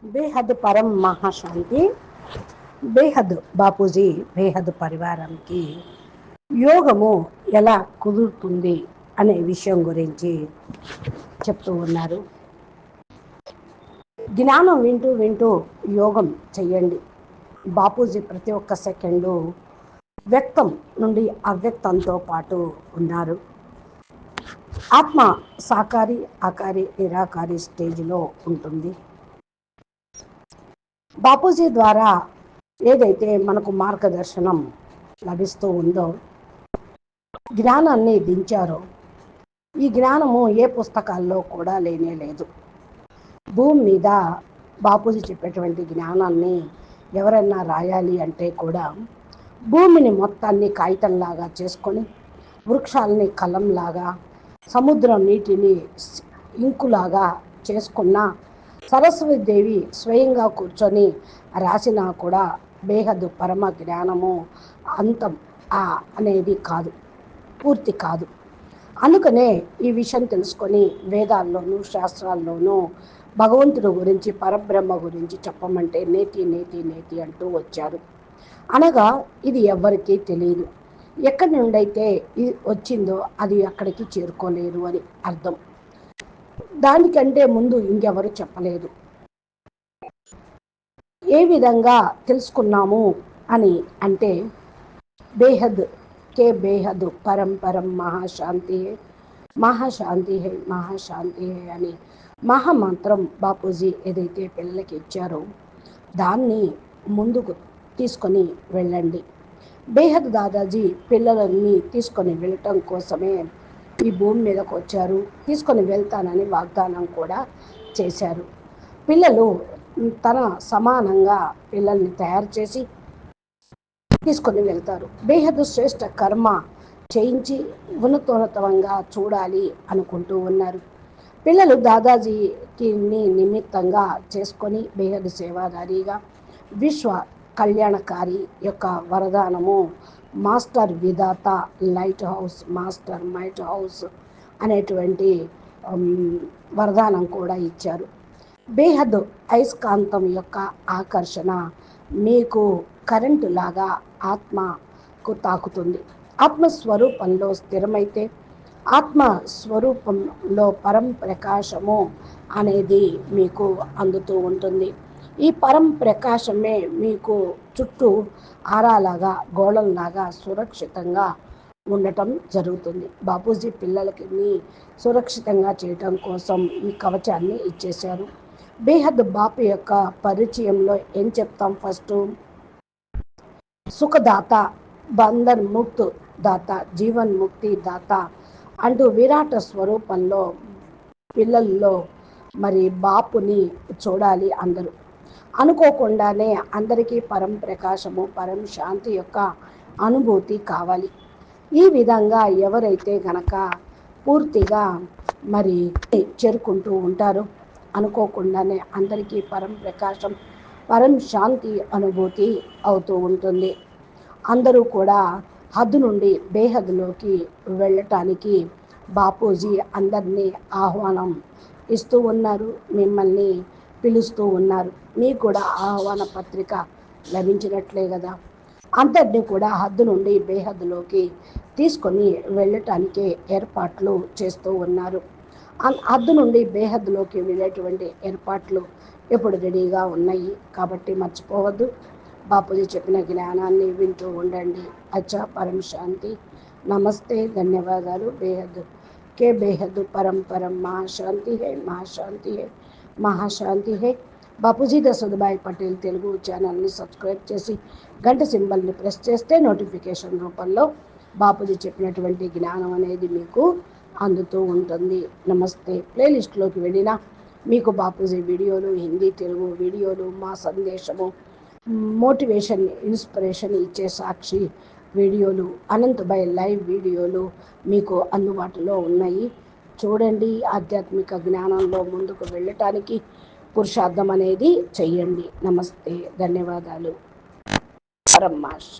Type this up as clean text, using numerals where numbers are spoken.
బేహద్ పరం మహాశాంతి బేహద్ బాపూజీ బేహద్ పరివారంకి యోగము ఎలా కుదురుతుంది అనే విషయం గురించి చెప్తూ ఉన్నారు. జ్ఞానం వింటూ వింటూ యోగం చెయ్యండి. బాపూజీ ప్రతి ఒక్క సెకండు వ్యక్తం నుండి అవ్యక్తంతో పాటు ఉన్నారు. ఆత్మ సాకారి ఆకారి నిరాకారి స్టేజ్లో ఉంటుంది. బాపూజీ ద్వారా ఏదైతే మనకు మార్గదర్శనం లభిస్తూ ఉందో, జ్ఞానాన్ని దించారో, ఈ జ్ఞానము ఏ పుస్తకాల్లో కూడా లేనే లేదు. భూమి మీద బాపూజీ చెప్పేటువంటి జ్ఞానాన్ని ఎవరైనా రాయాలి అంటే కూడా భూమిని మొత్తాన్ని కాగితంలాగా చేసుకొని, వృక్షాలని కలంలాగా, సముద్రం నీటిని ఇంకులాగా చేసుకున్న సరస్వతీదేవి స్వయంగా కూర్చొని రాసినా కూడా బేహద్దు పరమ జ్ఞానము అంతం అనేది కాదు, పూర్తి కాదు. అందుకనే ఈ విషయం తెలుసుకొని వేదాల్లోనూ శాస్త్రాల్లోనూ భగవంతుడి గురించి, పరబ్రహ్మ గురించి చెప్పమంటే నేతి నేతి నేతి అంటూ వచ్చారు. అనగా ఇది ఎవ్వరికీ తెలియదు. ఎక్కడి నుండైతే ఇది వచ్చిందో అది అక్కడికి చేరుకోలేరు అని అర్థం. దానికంటే ముందు ఇంకెవరు చెప్పలేదు. ఏ విధంగా తెలుసుకున్నాము అని అంటే బేహద్ కే బేహద్ పరం పరం మహాశాంతి హే, మహాశాంతి హే, మహాశాంతి హే అని మహామంత్రం బాపూజీ ఏదైతే పిల్లలకి ఇచ్చారో దాన్ని ముందుకు తీసుకొని వెళ్ళండి. బేహద్ దాదాజీ పిల్లలని తీసుకొని వెళ్ళటం కోసమే ఈ భూమి మీదకు వచ్చారు. తీసుకొని వెళ్తానని వాగ్దానం కూడా చేశారు. పిల్లలు తన సమానంగా పిల్లల్ని తయారు చేసి తీసుకొని వెళ్తారు. బేహద్ శ్రేష్ఠ కర్మ చేయించి ఉన్నతోన్నతంగా చూడాలి అనుకుంటూ ఉన్నారు. పిల్లలు దాదాజీకి నిమిత్తంగా చేసుకొని బేహద్ సేవాదారిగా విశ్వ కళ్యాణకారి యొక్క వరదానము మాస్టర్ విధాత light house, master might house అనేటువంటి వరదానం కూడా ఇచ్చారు. బేహద్ అయస్కాంతం యొక్క ఆకర్షణ మీకు కరెంటు లాగా ఆత్మకు తాకుతుంది. ఆత్మస్వరూపంలో స్థిరమైతే ఆత్మస్వరూపంలో పరం ప్రకాశము అనేది మీకు అందుతూ ఉంటుంది. ఈ పరం ప్రకాశమే మీకు చుట్టూ ఆరాలాగా, గోళంలాగా సురక్షితంగా ఉండటం జరుగుతుంది. బాపూజీ పిల్లలకి సురక్షితంగా చేయటం కోసం ఈ కవచాన్ని ఇచ్చేశారు. బేహద్ బాపు యొక్క పరిచయంలో ఏం చెప్తాం? ఫస్ట్ సుఖదాత, బంధన్ ముక్త్ దాత, జీవన్ ముక్తి దాత అంటూ విరాట స్వరూపంలో పిల్లల్లో మరి బాపుని చూడాలి. అందరూ అనుకోకుండానే అందరికీ పరం ప్రకాశము, పరం శాంతి యొక్క అనుభూతి కావాలి. ఈ విధంగా ఎవరైతే గనక పూర్తిగా మరి చేరుకుంటూ ఉంటారో అనుకోకుండానే అందరికీ పరం ప్రకాశం, పరం శాంతి అనుభూతి అవుతూ ఉంటుంది. అందరూ కూడా హద్దు నుండి బేహద్లోకి వెళ్ళటానికి బాపూజీ అందరినీ ఆహ్వానం ఇస్తూ ఉన్నారు, మిమ్మల్ని పిలుస్తూ ఉన్నారు. మీకు కూడా ఆహ్వాన పత్రిక లభించినట్లే కదా. అందరినీ కూడా హద్దు నుండి బేహద్లోకి తీసుకొని వెళ్ళటానికి ఏర్పాట్లు చేస్తూ ఉన్నారు. హద్దు నుండి బేహద్లోకి వెళ్ళేటువంటి ఏర్పాట్లు ఎప్పుడు రెడీగా ఉన్నాయి కాబట్టి మర్చిపోవద్దు. బాపూజీ చెప్పిన జ్ఞానాన్ని వింటూ ఉండండి. అచ్చా, పరం శాంతి, నమస్తే, ధన్యవాదాలు. బేహద్ కే బేహద్ పరం పరం మహాశాంతి హే, మహాశాంతి హే, మహాశాంతి హే. బాపూజీ దశరథభాయ్ పటేల్ తెలుగు ఛానల్ని సబ్స్క్రైబ్ చేసి గంట సింబల్ని ప్రెస్ చేస్తే నోటిఫికేషన్ రూపంలో బాపూజీ చెప్పినటువంటి జ్ఞానం అనేది మీకు అందుతూ ఉంటుంది. నమస్తే. ప్లేలిస్ట్లోకి వెళ్ళినా మీకు బాపూజీ వీడియోలు, హిందీ తెలుగు వీడియోలు, మా సందేశము, మోటివేషన్ ఇన్స్పిరేషన్ ఇచ్చే సాక్షి వీడియోలు, అనంతభాయ్ లైవ్ వీడియోలు మీకు అందుబాటులో ఉన్నాయి. చూడండి. ఆధ్యాత్మిక జ్ఞానంలో ముందుకు వెళ్ళటానికి పురుషార్థం అనేది చెయ్యండి. నమస్తే, ధన్యవాదాలు. పరమాష్.